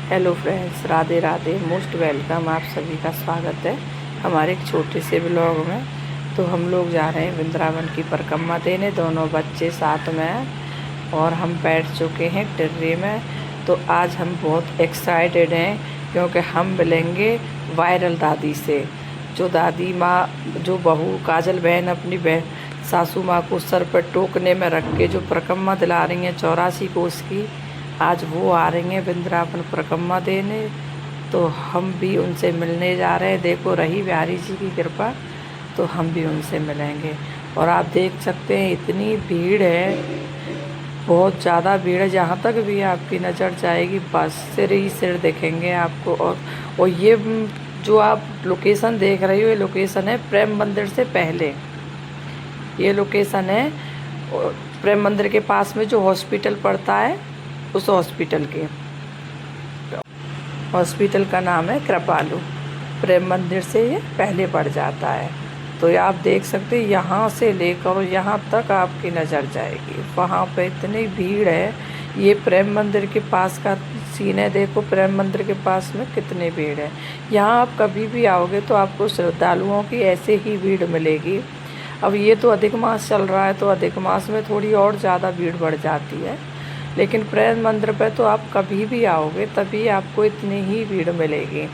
Hello friends, Radhe Radhe. Most welcome, आप सभी का स्वागत है हमारे एक छोटे से ब्लॉग में। तो हम लोग जा रहे हैं वृंदावन की परिक्रमा देने, दोनों बच्चे साथ में हैं और हम बैठ चुके हैं टिर्रे में। तो आज हम बहुत एक्साइटेड हैं क्योंकि हम मिलेंगे वायरल दादी से। जो दादी माँ, जो बहू काजल बहन अपनी बहन सासू माँ को सर पर टोकने में रख के जो परिक्रमा दिला रही हैं 84 कोस की, आज वो आ रही हैं वृंदावन परिक्रमा देने। तो हम भी उनसे मिलने जा रहे हैं। देखो रही बिहारी जी की कृपा, तो हम भी उनसे मिलेंगे। और आप देख सकते हैं इतनी भीड़ है, बहुत ज़्यादा भीड़ है। जहाँ तक भी आपकी नज़र जाएगी बस सिर ही सिर दिखेंगे आपको। और ये जो आप लोकेशन देख रही हो, ये लोकेशन है प्रेम मंदिर से पहले। ये लोकेशन है प्रेम मंदिर के पास में जो हॉस्पिटल पड़ता है, उस हॉस्पिटल का नाम है कृपालु। प्रेम मंदिर से ये पहले पड़ जाता है। तो ये आप देख सकते हैं, यहाँ से लेकर यहाँ तक आपकी नज़र जाएगी। वहाँ पे इतनी भीड़ है। ये प्रेम मंदिर के पास का सीन है। देखो प्रेम मंदिर के पास में कितनी भीड़ है। यहाँ आप कभी भी आओगे तो आपको श्रद्धालुओं की ऐसे ही भीड़ मिलेगी। अब ये तो अधिक मास चल रहा है, तो अधिक मास में थोड़ी और ज़्यादा भीड़ बढ़ जाती है, लेकिन प्रेम मंदिर पे तो आप कभी भी आओगे तभी आपको इतनी ही भीड़ मिलेगी।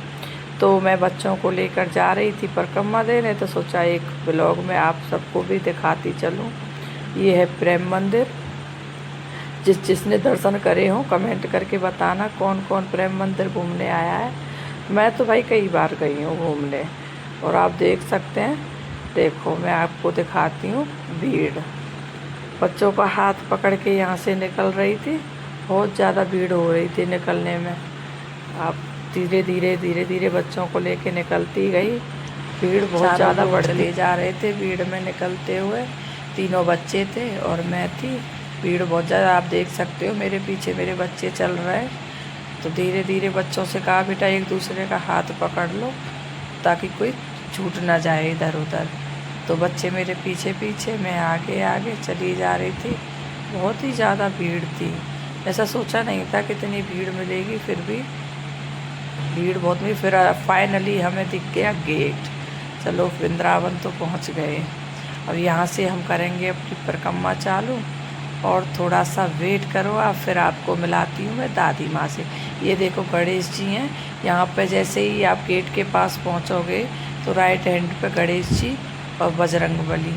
तो मैं बच्चों को लेकर जा रही थी परिक्रमा देने, तो सोचा एक ब्लॉग में आप सबको भी दिखाती चलूँ। ये है प्रेम मंदिर। जिसने दर्शन करे हों कमेंट करके बताना कौन कौन प्रेम मंदिर घूमने आया है। मैं तो भाई कई बार गई हूँ घूमने। और आप देख सकते हैं, देखो मैं आपको दिखाती हूँ भीड़। बच्चों का हाथ पकड़ के यहाँ से निकल रही थी। बहुत ज़्यादा भीड़ हो रही थी निकलने में। आप धीरे धीरे बच्चों को लेके निकलती गई। भीड़ बहुत ज़्यादा बढ़ते जा रहे थे। भीड़ में निकलते हुए तीनों बच्चे थे और मैं थी। भीड़ बहुत ज़्यादा, आप देख सकते हो मेरे पीछे मेरे बच्चे चल रहे हैं। तो धीरे धीरे बच्चों से कहा बेटा एक दूसरे का हाथ पकड़ लो ताकि कोई छूट ना जाए इधर उधर। तो बच्चे मेरे पीछे पीछे, मैं आगे आगे चली जा रही थी। बहुत ही ज़्यादा भीड़ थी। ऐसा सोचा नहीं था कि इतनी भीड़ मिलेगी, फिर भी भीड़ बहुत हुई। फिर फाइनली हमें दिख गया गेट। चलो वृंदावन तो पहुंच गए। अब यहाँ से हम करेंगे अपनी परिक्रमा चालू। और थोड़ा सा वेट करो आप, फिर आपको मिलाती हूँ मैं दादी माँ से। ये देखो गणेश जी हैं यहाँ पे। जैसे ही आप गेट के पास पहुँचोगे तो राइट हैंड पे गणेश जी और बजरंगबली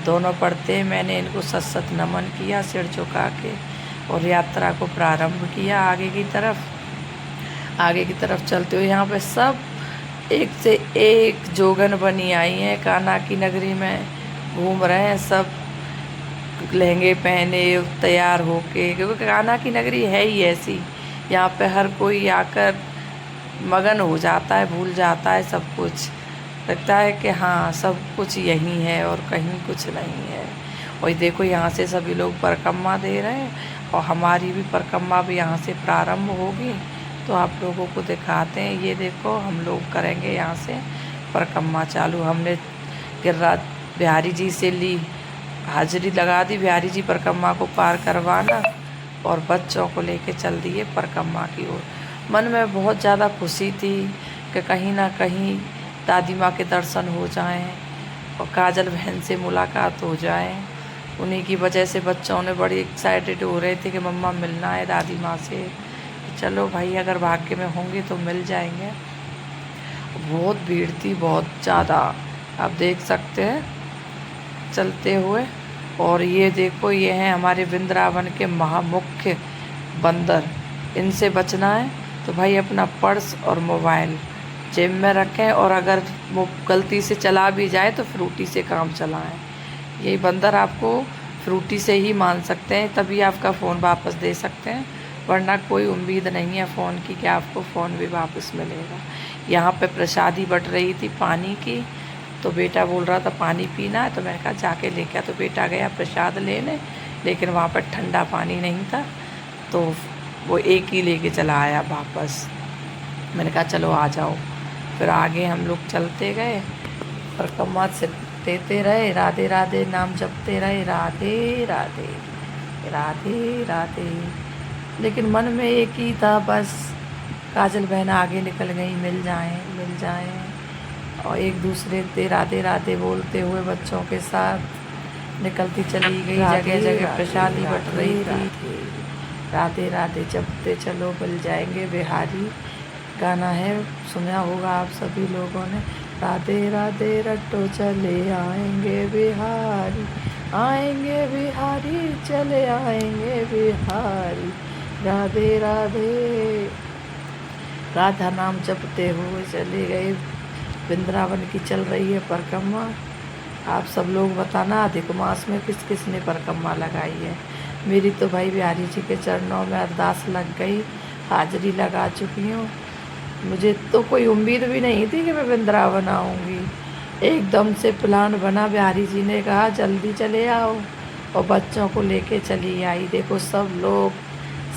दोनों पढ़ते हैं। मैंने इनको सत सत नमन किया सिर झुका के और यात्रा को प्रारंभ किया आगे की तरफ चलते हुए। यहाँ पे सब एक से एक जोगन बनी आई हैं, कान्हा की नगरी में घूम रहे हैं। सब लहंगे पहने तैयार होके, क्योंकि कान्हा की नगरी है ही ऐसी। यहाँ पे हर कोई आकर मगन हो जाता है, भूल जाता है सब कुछ। लगता है कि हाँ सब कुछ यहीं है और कहीं कुछ नहीं है। और देखो यहाँ से सभी लोग परिक्रमा दे रहे हैं और हमारी भी परिक्रमा भी यहाँ से प्रारंभ होगी। तो आप लोगों को दिखाते हैं। ये देखो हम लोग करेंगे यहाँ से परिक्रमा चालू। हमने गिरिराज बिहारी जी से ली, हाजिरी लगा दी बिहारी जी परिक्रमा को पार करवाना, और बच्चों को लेके चल दिए परिक्रमा की ओर। मन में बहुत ज़्यादा खुशी थी कि कहीं ना कहीं दादी माँ के दर्शन हो जाएं और काजल बहन से मुलाकात हो जाए। उन्हीं की वजह से बच्चों ने बड़ी एक्साइटेड हो रहे थे कि मम्मा मिलना है दादी माँ से। चलो भाई अगर भाग्य में होंगे तो मिल जाएंगे। बहुत भीड़ थी, बहुत ज़्यादा, आप देख सकते हैं चलते हुए। और ये देखो ये हैं हमारे वृंदावन के महामुख्य बंदर। इनसे बचना है तो भाई अपना पर्स और मोबाइल जेब में रखें, और अगर वो गलती से चला भी जाए तो फ्रूटी से काम चलाएं। यही बंदर आपको फ्रूटी से ही मान सकते हैं, तभी आपका फ़ोन वापस दे सकते हैं, वरना कोई उम्मीद नहीं है फ़ोन की कि आपको फ़ोन भी वापस मिलेगा। यहाँ पे प्रसादी बट रही थी पानी की, तो बेटा बोल रहा था पानी पीना है, तो मैंने कहा जाके लेके आ। तो बेटा गया प्रसाद लेने, लेकिन वहाँ पर ठंडा पानी नहीं था, तो वो एक ही लेके चला आया वापस। मैंने कहा चलो आ जाओ। फिर आगे हम लोग चलते गए, परिक्रमा से देते रहे, राधे राधे नाम जपते रहे, राधे राधे राधे राधे। लेकिन मन में एक ही था बस काजल बहन आगे निकल गई, मिल जाएं। और एक दूसरे से राधे राधे बोलते हुए बच्चों के साथ निकलती चली गई। जगह जगह प्रसादी बट रही थी। राधे राधे जपते चलो मिल जाएंगे बिहारी गाना है, सुना होगा आप सभी लोगों ने। राधे राधे रटो चले आएंगे बिहारी चले आएंगे बिहारी। राधे राधे राधा नाम जपते हुए चले गए। वृंदावन की चल रही है परिक्रमा। आप सब लोग बताना अधिक मास में किस किस ने परिक्रमा लगाई है। मेरी तो भाई बिहारी जी के चरणों में अरदास लग गई, हाजिरी लगा चुकी हूँ। मुझे तो कोई उम्मीद भी नहीं थी कि मैं वृंदावन आऊँगी। एकदम से प्लान बना, बिहारी जी ने कहा जल्दी चले आओ, और बच्चों को लेके चली आई। देखो सब लोग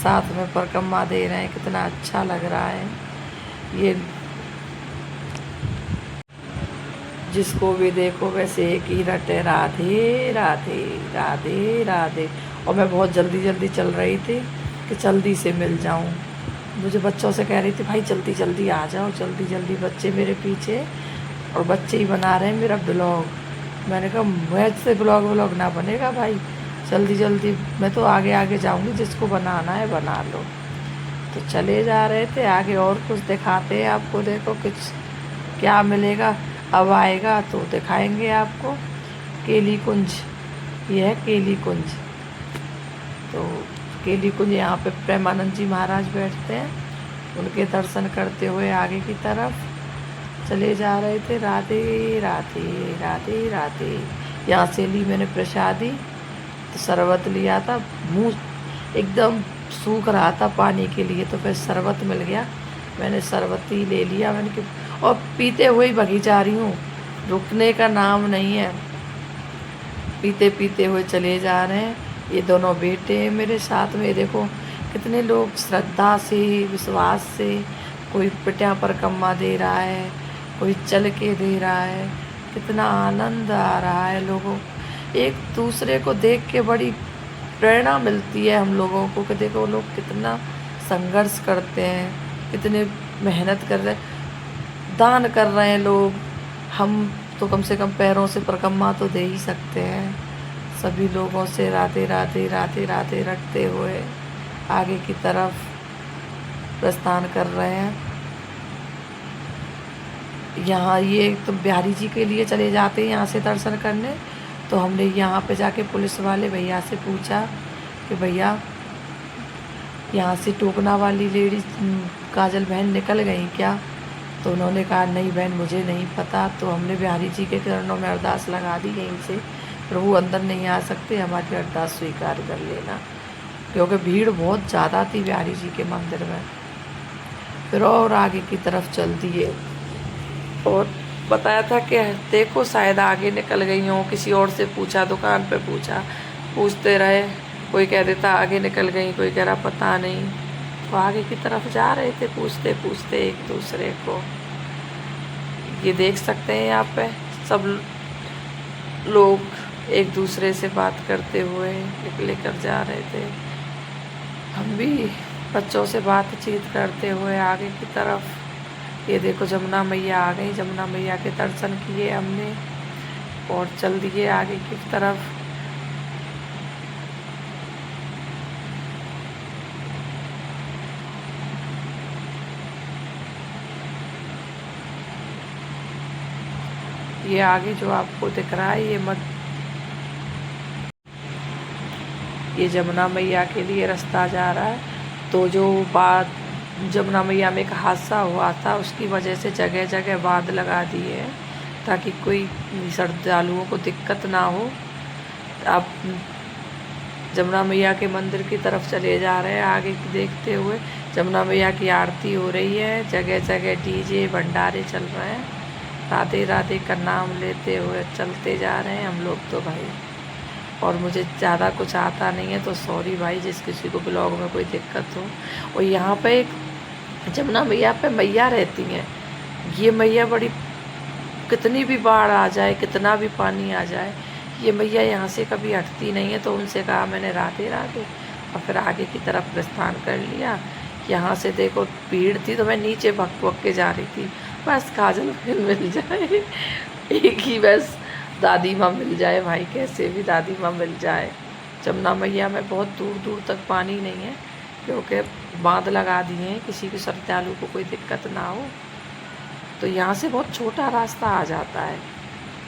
साथ में परिक्रमा दे रहे हैं, कितना अच्छा लग रहा है। ये जिसको भी देखो वैसे एक ही रटे राधे राधे राधे राधे। और मैं बहुत जल्दी चल रही थी कि जल्दी से मिल जाऊं। मुझे बच्चों से कह रही थी भाई जल्दी जल्दी आ जाओ, जल्दी जल्दी। बच्चे मेरे पीछे, और बच्चे ही बना रहे हैं मेरा ब्लॉग। मैंने कहा मुझसे ब्लॉग ना बनेगा भाई, जल्दी जल्दी मैं तो आगे आगे जाऊंगी, जिसको बनाना है बना लो। तो चले जा रहे थे आगे, और कुछ दिखाते हैं आपको। देखो कुछ क्या मिलेगा, अब आएगा तो दिखाएंगे आपको। केली कुंज, ये है केली कुंज। तो केली कुंज, यहाँ पे प्रेमानंद जी महाराज बैठते हैं, उनके दर्शन करते हुए आगे की तरफ चले जा रहे थे। राधे राधे राधे राधे। यहाँ से ली मैंने प्रसादी, तो शरबत लिया था। मुँह एकदम सूख रहा था पानी के लिए, तो फिर शरबत मिल गया, मैंने शरबत ही ले लिया। मैंने और पीते हुए ही भगी जा रही हूँ, रुकने का नाम नहीं है। पीते पीते हुए चले जा रहे हैं। ये दोनों बेटे हैं मेरे साथ में। देखो कितने लोग श्रद्धा से, विश्वास से, कोई पिट्या परिक्रमा दे रहा है, कोई चल के दे रहा है। कितना आनंद आ रहा है लोगों, एक दूसरे को देख के बड़ी प्रेरणा मिलती है हम लोगों को कि देखो लोग कितना संघर्ष करते हैं, कितने मेहनत कर रहे हैं, दान कर रहे हैं लोग। हम तो कम से कम पैरों से परिक्रमा तो दे ही सकते हैं। सभी लोगों से राधे राधे राधे राधे रखते हुए आगे की तरफ प्रस्थान कर रहे हैं। यहाँ ये तो बिहारी जी के लिए चले जाते हैं यहाँ से दर्शन करने। तो हमने यहाँ पे जाके पुलिस वाले भैया से पूछा कि भैया यहाँ से टोकना वाली लेडीज काजल बहन निकल गई क्या? तो उन्होंने कहा नहीं बहन मुझे नहीं पता। तो हमने बिहारी जी के चरणों में अरदास लगा दी यहीं से, प्रभु अंदर नहीं आ सकते, हमारी अरदास स्वीकार कर लेना, क्योंकि भीड़ बहुत ज़्यादा थी बिहारी जी के मंदिर में। फिर और आगे की तरफ चल दिए, और बताया था कि देखो शायद आगे निकल गई हूँ। किसी और से पूछा, दुकान पे पूछा, पूछते रहे, कोई कह देता आगे निकल गई, कोई कह रहा पता नहीं। तो आगे की तरफ जा रहे थे पूछते पूछते एक दूसरे को। ये देख सकते हैं यहाँ पे सब लोग एक दूसरे से बात करते हुए लेकर जा रहे थे। हम भी बच्चों से बातचीत करते हुए आगे की तरफ। ये देखो जमुना मैया आ गई, जमुना मैया के दर्शन किए हमने और चल दिए आगे की तरफ। ये आगे जो आपको दिख रहा है ये जमुना मैया के लिए रास्ता जा रहा है। तो जो बात जमुना मैया में एक हादसा हुआ था उसकी वजह से जगह जगह बांध लगा दिए हैं ताकि कोई श्रद्धालुओं को दिक्कत ना हो। आप जमुना मैया के मंदिर की तरफ चले जा रहे हैं आगे देखते हुए। जमुना मैया की आरती हो रही है, जगह जगह डीजे भंडारे चल रहे हैं। राधे राधे का नाम लेते हुए चलते जा रहे हैं हम लोग तो भाई। और मुझे ज़्यादा कुछ आता नहीं है तो सॉरी भाई जिस किसी को ब्लॉग में कोई दिक्कत हो। और यहाँ पे एक जमुना मैया पे मैया रहती हैं। ये मैया बड़ी, कितनी भी बाढ़ आ जाए, कितना भी पानी आ जाए, ये मैया यहाँ से कभी हटती नहीं है। तो उनसे कहा मैंने राधे राधे, और फिर आगे की तरफ प्रस्थान कर लिया। यहाँ से देखो भीड़ थी तो मैं नीचे भग के जा रही थी, बस काजल बहन मिल जाए, एक ही बस दादी माँ मिल जाए भाई, कैसे भी दादी माँ मिल जाए। जमुना मैया में बहुत दूर दूर तक पानी नहीं है, क्योंकि बांध लगा दिए हैं, किसी की श्रद्धालु को कोई दिक्कत ना हो, तो यहाँ से बहुत छोटा रास्ता आ जाता है।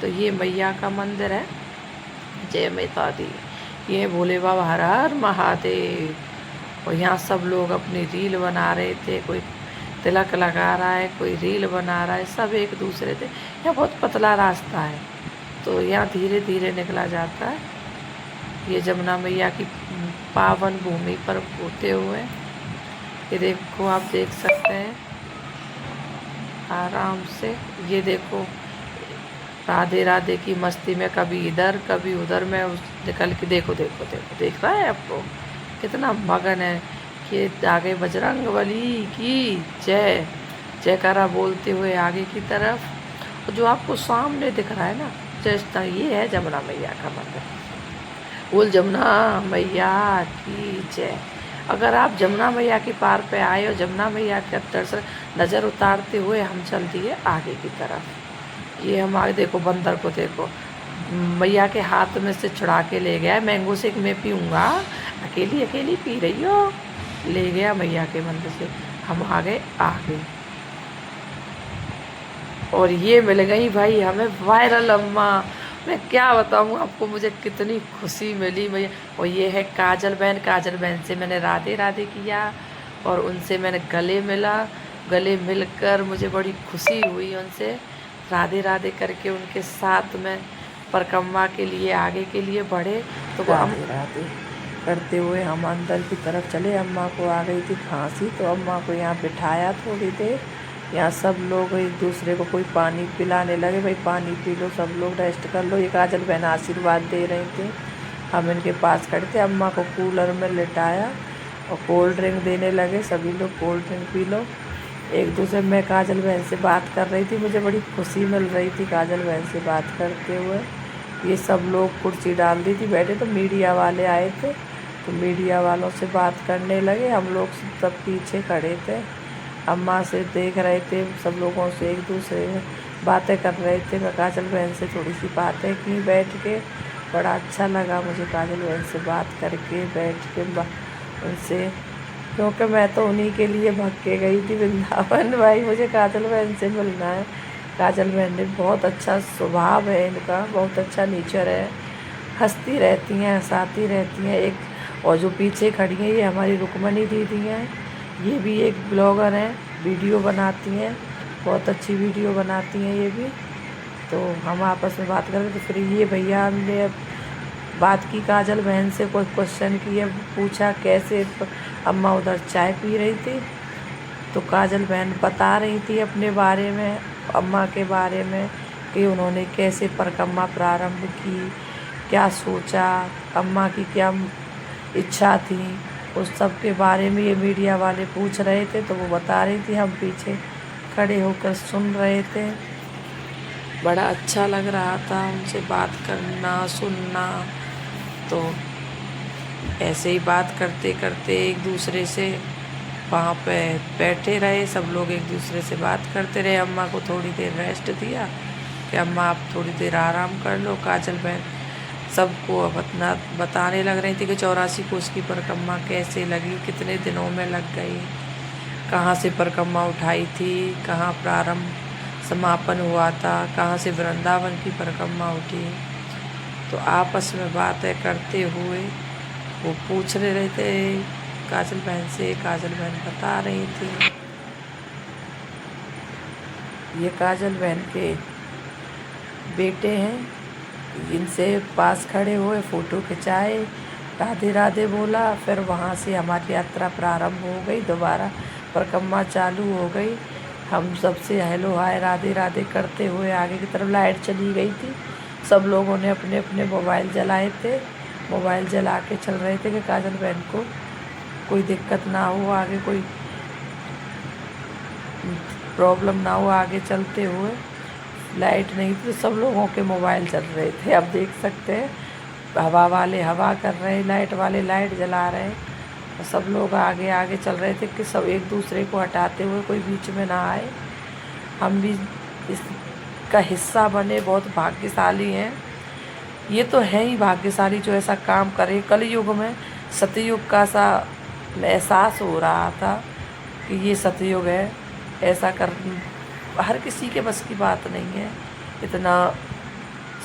तो ये मैया का मंदिर है, जय माता दी। ये भोले बाबा हर हर महादेव। और यहाँ सब लोग अपनी रील बना रहे थे, कोई तिलक लगा रहा है, कोई रील बना रहा है, सब एक दूसरे थे। यहाँ बहुत पतला रास्ता है, तो यहाँ धीरे धीरे निकला जाता है। ये जमुना मैया की पावन भूमि पर होते हुए ये देखो, आप देख सकते हैं आराम से। ये देखो राधे राधे की मस्ती में कभी इधर कभी उधर में उस निकल के देखो देखो देखो, देख रहा है आपको कितना मगन है। कि आगे बजरंग बली की जय जयकारा बोलते हुए आगे की तरफ। जो आपको सामने दिख रहा है ना, जैसा ये है जमुना मैया का मंदिर। बोल जमुना मैया की जय। अगर आप जमुना मैया के पार पे आए और जमुना मैया के दर्शन नज़र उतारते हुए हम चल दिए आगे की तरफ। ये हम आगे देखो, बंदर को देखो, मैया के हाथ में से छुड़ा के ले गया। मैंगो शेक मैं पीऊँगा, अकेली अकेली पी रही हो, ले गया मैया के मंदिर से। हम आगे और ये मिल गई भाई हमें वायरल अम्मा। मैं क्या बताऊँ आपको, मुझे कितनी खुशी मिली मैया। और ये है काजल बहन। काजल बहन से मैंने राधे राधे किया और उनसे मैंने गले मिला। गले मिलकर मुझे बड़ी खुशी हुई, उनसे राधे राधे करके उनके साथ में परिक्रमा के लिए आगे के लिए बढ़े। तो राधे राधे करते हुए हम अंदर की तरफ चले। अम्मा को आ गई थी खांसी, तो अम्मा को यहाँ बिठाया थोड़ी देर। यहाँ सब लोग एक दूसरे को कोई पानी पिलाने लगे, भाई पानी पी लो, सब लोग रेस्ट कर लो। ये काजल बहन आशीर्वाद दे रही थी, हम इनके पास खड़े थे। अम्मा को कूलर में लिटाया और कोल्ड ड्रिंक देने लगे, सभी लोग कोल्ड ड्रिंक पी लो। एक दूसरे में काजल बहन से बात कर रही थी, मुझे बड़ी खुशी मिल रही थी काजल बहन से बात करते हुए। ये सब लोग कुर्सी डाल दी थी बैठे, तो मीडिया वाले आए थे, तो मीडिया वालों से बात करने लगे। हम लोग सब पीछे खड़े थे, अम्मा से देख रहे थे, सब लोगों से एक दूसरे में बातें कर रहे थे। मैं काजल बहन से थोड़ी सी बातें की बैठ के, बड़ा अच्छा लगा मुझे काजल बहन से बात करके बैठ के उनसे, क्योंकि मैं तो उन्हीं के लिए भाग के गई थी वृंदावन। भाई मुझे काजल बहन से मिलना है। काजल बहन ने बहुत अच्छा स्वभाव है इनका, बहुत अच्छा नेचर है, हंसती रहती हैं, हंसाती रहती हैं। एक और जो पीछे खड़ी हैं ये हमारी रुक्मणी दीदी हैं, ये भी एक ब्लॉगर हैं, वीडियो बनाती हैं, बहुत अच्छी वीडियो बनाती हैं ये भी। तो हम आपस में बात कर रहे थे, फिर ये भैया ने बात की काजल बहन से, कोई क्वेश्चन किया, पूछा कैसे। अम्मा उधर चाय पी रही थी, तो काजल बहन बता रही थी अपने बारे में, अम्मा के बारे में, कि उन्होंने कैसे परिक्रमा प्रारंभ की, क्या सोचा, अम्मा की क्या इच्छा थी, उस सब के बारे में ये मीडिया वाले पूछ रहे थे, तो वो बता रही थी, हम पीछे खड़े होकर सुन रहे थे। बड़ा अच्छा लग रहा था उनसे बात करना, सुनना। तो ऐसे ही बात करते करते एक दूसरे से वहाँ पे बैठे रहे, सब लोग एक दूसरे से बात करते रहे। अम्मा को थोड़ी देर रेस्ट दिया कि अम्मा आप थोड़ी देर आराम कर लो। काजल बहन सबको बताने लग रही थी कि 84 कोस की परिक्रमा कैसे लगी, कितने दिनों में लग गई, कहाँ से परिक्रमा उठाई थी, कहाँ प्रारंभ समापन हुआ था, कहाँ से वृंदावन की परिक्रमा उठी। तो आपस में बातें करते हुए वो पूछ रहे थे काजल बहन से, काजल बहन बता रही थी। ये काजल बहन के बेटे हैं, इनसे पास खड़े हुए फ़ोटो खिंचाए, राधे राधे बोला। फिर वहाँ से हमारी यात्रा प्रारंभ हो गई, दोबारा परिक्रमा चालू हो गई। हम सबसे हेलो हाय राधे राधे करते हुए आगे की तरफ, लाइट चली गई थी, सब लोगों ने अपने अपने मोबाइल जलाए थे, मोबाइल जला के चल रहे थे कि काजल बहन को कोई दिक्कत ना हो, आगे कोई प्रॉब्लम ना हो आगे चलते हुए। लाइट नहीं थी तो सब लोगों के मोबाइल चल रहे थे, आप देख सकते हैं। हवा वाले हवा कर रहे हैं, लाइट वाले लाइट जला रहे हैं, सब लोग आगे आगे चल रहे थे कि सब एक दूसरे को हटाते हुए कोई बीच में ना आए। हम भी इसका हिस्सा बने, बहुत भाग्यशाली हैं। ये तो है ही भाग्यशाली जो ऐसा काम करे। कलयुग में सतयुग का सा एहसास हो रहा था कि ये सतयुग है। ऐसा कर हर किसी के बस की बात नहीं है इतना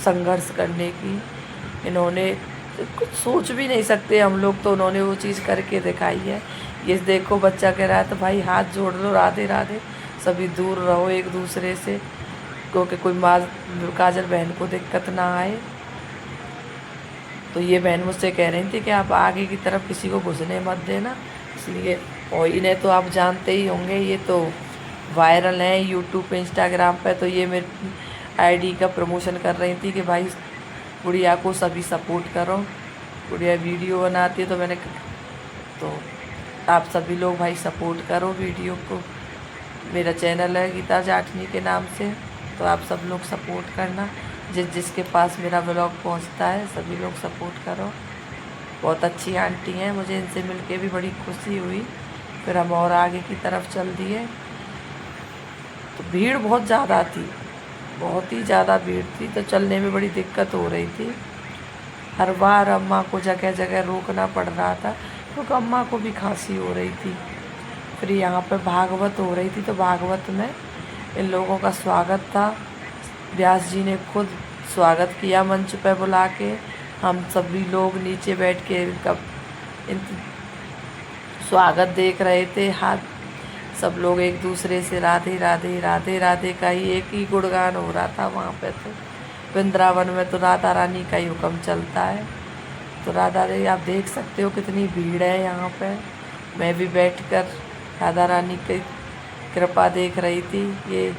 संघर्ष करने की। इन्होंने कुछ सोच भी नहीं सकते हम लोग, तो उन्होंने वो चीज़ करके दिखाई है। ये देखो बच्चा कह रहा है तो भाई हाथ जोड़ लो, राधे राधे, सभी दूर रहो एक दूसरे से, क्योंकि कोई माँ काजल बहन को दिक्कत ना आए। तो ये बहन मुझसे कह रही थी कि आप आगे की तरफ किसी को घुसने मत देना, इसलिए। और इन्हें तो आप जानते ही होंगे, ये तो वायरल हैं यूट्यूब पे, इंस्टाग्राम पे। तो ये मेरी आईडी का प्रमोशन कर रही थी कि भाई गुड़िया को सभी सपोर्ट करो, गुड़िया वीडियो बनाती है। तो मैंने तो आप सभी लोग भाई सपोर्ट करो वीडियो को। मेरा चैनल है गीता जाटनी के नाम से, तो आप सब लोग सपोर्ट करना। जिसके पास मेरा व्लॉग पहुंचता है सभी लोग सपोर्ट करो। बहुत अच्छी आंटी हैं, मुझे इनसे मिलके भी बड़ी खुशी हुई। फिर हम और आगे की तरफ चल दिए तो भीड़ बहुत ज़्यादा थी, बहुत ही ज़्यादा भीड़ थी, तो चलने में बड़ी दिक्कत हो रही थी। हर बार अम्मा को जगह जगह रोकना पड़ रहा था क्योंकि अम्मा को भी खांसी हो रही थी। फिर यहाँ पर भागवत हो रही थी, तो भागवत में इन लोगों का स्वागत था। व्यास जी ने खुद स्वागत किया मंच पर बुला के। हम सभी लोग नीचे बैठ के इनका स्वागत देख रहे थे। हाथ सब लोग एक दूसरे से राधे राधे राधे राधे का ही एक ही गुणगान हो रहा था वहाँ पे। तो वृंदावन में तो राधा रानी का ही हुक्म चलता है। तो राधा रानी आप देख सकते हो कितनी भीड़ है यहाँ पे। मैं भी बैठकर राधा रानी की कृपा देख रही थी। ये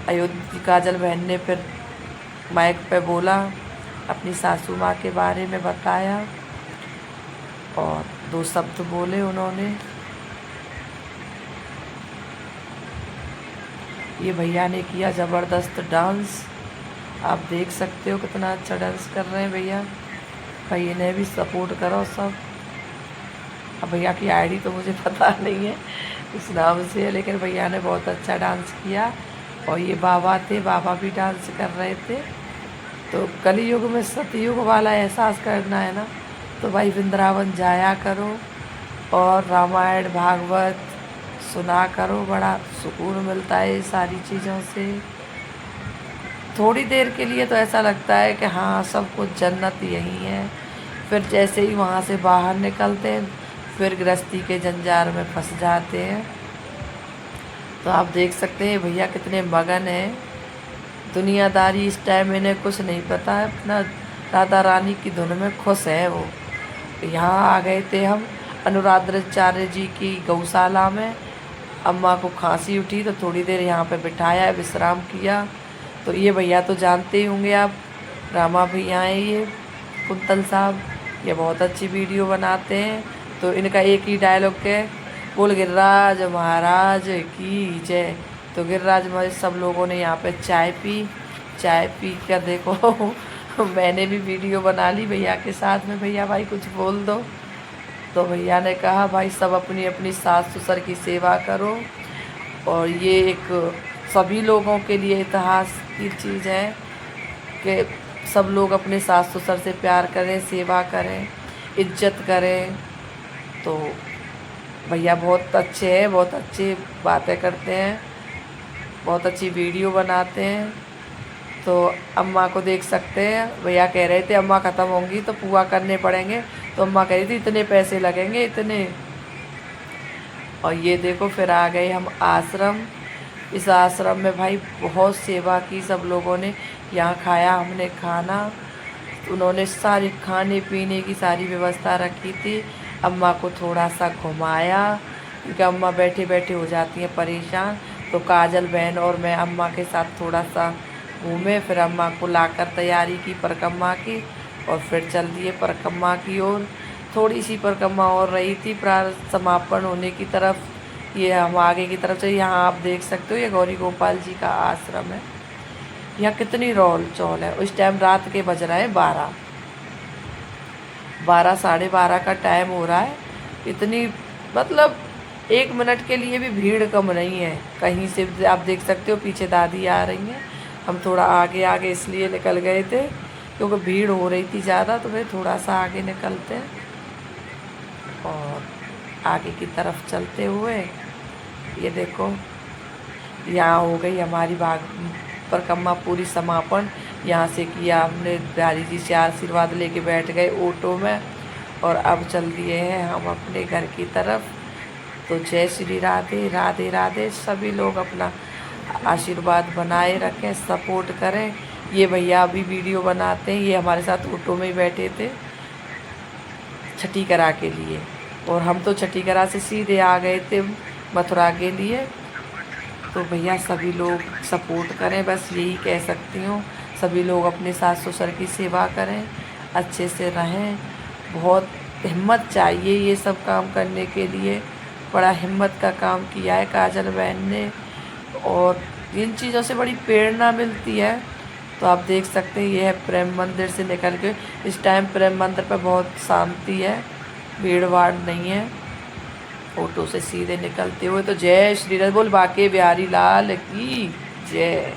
अयोध्या काजल बहन ने फिर माइक पे बोला, अपनी सासू माँ के बारे में बताया और 2 शब्द बोले उन्होंने। ये भैया ने किया ज़बरदस्त डांस, आप देख सकते हो कितना अच्छा डांस कर रहे हैं भैया। भाई इन्हें भी सपोर्ट करो सब। अब भैया की आईडी तो मुझे पता नहीं है इस नाम से है, लेकिन भैया ने बहुत अच्छा डांस किया। और ये बाबा थे, बाबा भी डांस कर रहे थे। तो कलयुग में सतयुग वाला एहसास करना है ना, तो भाई वृंदावन जाया करो और रामायण भागवत सुना करो। बड़ा सुकून मिलता है सारी चीज़ों से। थोड़ी देर के लिए तो ऐसा लगता है कि हाँ सब कुछ जन्नत यही है। फिर जैसे ही वहाँ से बाहर निकलते हैं फिर गृहस्थी के जंजाल में फंस जाते हैं। तो आप देख सकते हैं भैया कितने मगन हैं। दुनियादारी इस टाइम इन्हें कुछ नहीं पता है, अपना राधा रानी की धुन में खुश है वो। यहाँ आ गए थे हम अनुराधाचार्य जी की गौशाला में। अम्मा को खांसी उठी तो थोड़ी देर यहाँ पे बिठाया, विश्राम किया। तो ये भैया तो जानते ही होंगे आप, रामा भैया हैं ये, कुंतल साहब। ये बहुत अच्छी वीडियो बनाते हैं। तो इनका एक ही डायलॉग है, बोल गिरिराज महाराज की जय। तो गिरिराज महाराज सब लोगों ने यहाँ पे चाय पी कर देखो मैंने भी वीडियो बना ली भैया के साथ में। भैया भाई कुछ बोल दो। तो भैया ने कहा भाई सब अपनी अपनी सास ससुर की सेवा करो। और ये एक सभी लोगों के लिए इतिहास की चीज़ है कि सब लोग अपने सास ससुर से प्यार करें, सेवा करें, इज्जत करें। तो भैया बहुत अच्छे हैं, बहुत अच्छी बातें करते हैं, बहुत अच्छी वीडियो बनाते हैं। तो अम्मा को देख सकते हैं, भैया कह रहे थे अम्मा ख़त्म होंगी तो पुआ करने पड़ेंगे। तो अम्मा कह रही थी इतने पैसे लगेंगे इतने। और ये देखो फिर आ गए हम आश्रम। इस आश्रम में भाई बहुत सेवा की सब लोगों ने। यहाँ खाया हमने खाना, उन्होंने सारी खाने पीने की सारी व्यवस्था रखी थी। अम्मा को थोड़ा सा घुमाया क्योंकि अम्मा बैठे बैठे हो जाती हैं परेशान। तो काजल बहन और मैं अम्मा के साथ थोड़ा सा घूमे। फिर अम्मा को लाकर तैयारी की परिक्रमा की और फिर चल दिए परिक्रमा की ओर। थोड़ी सी परिक्रमा और रही थी समापन होने की तरफ। ये हम आगे की तरफ से, यहाँ आप देख सकते हो ये गौरी गोपाल जी का आश्रम है। यहाँ कितनी रोल चौल है। उस टाइम रात के बज रहे हैं 12 साढ़े 12 का टाइम हो रहा है। इतनी मतलब 1 मिनट के लिए भी भीड़ कम नहीं है कहीं से। आप देख सकते हो पीछे दादी आ रही हैं। हम थोड़ा आगे आगे इसलिए निकल गए थे क्योंकि भीड़ हो रही थी ज़्यादा, तो फिर थोड़ा सा आगे निकलते हैं और आगे की तरफ चलते हुए ये देखो यहाँ हो गई हमारी बाग परिक्रमा पूरी समापन। यहाँ से किया हमने, बिहारी जी से आशीर्वाद लेके बैठ गए ऑटो में और अब चल दिए हैं हम अपने घर की तरफ। तो जय श्री राधे राधे राधे। सभी लोग अपना आशीर्वाद बनाए रखें, सपोर्ट करें। ये भैया अभी वीडियो बनाते हैं, ये हमारे साथ ऑटो में ही बैठे थे छठी करा के लिए, और हम तो छठी करा से सीधे आ गए थे मथुरा के लिए। तो भैया सभी लोग सपोर्ट करें, बस यही कह सकती हूँ। सभी लोग अपने सास ससुर की सेवा करें, अच्छे से रहें। बहुत हिम्मत चाहिए ये सब काम करने के लिए, बड़ा हिम्मत का काम किया है काजल बहन ने, और इन चीज़ों से बड़ी प्रेरणा मिलती है। तो आप देख सकते हैं यह है प्रेम मंदिर से निकल के, इस टाइम प्रेम मंदिर पर बहुत शांति है, भीड़ भाड़ नहीं है। ऑटो से सीधे निकलते हुए तो जय श्री राधे बोल, बाके बिहारी लाल की जय।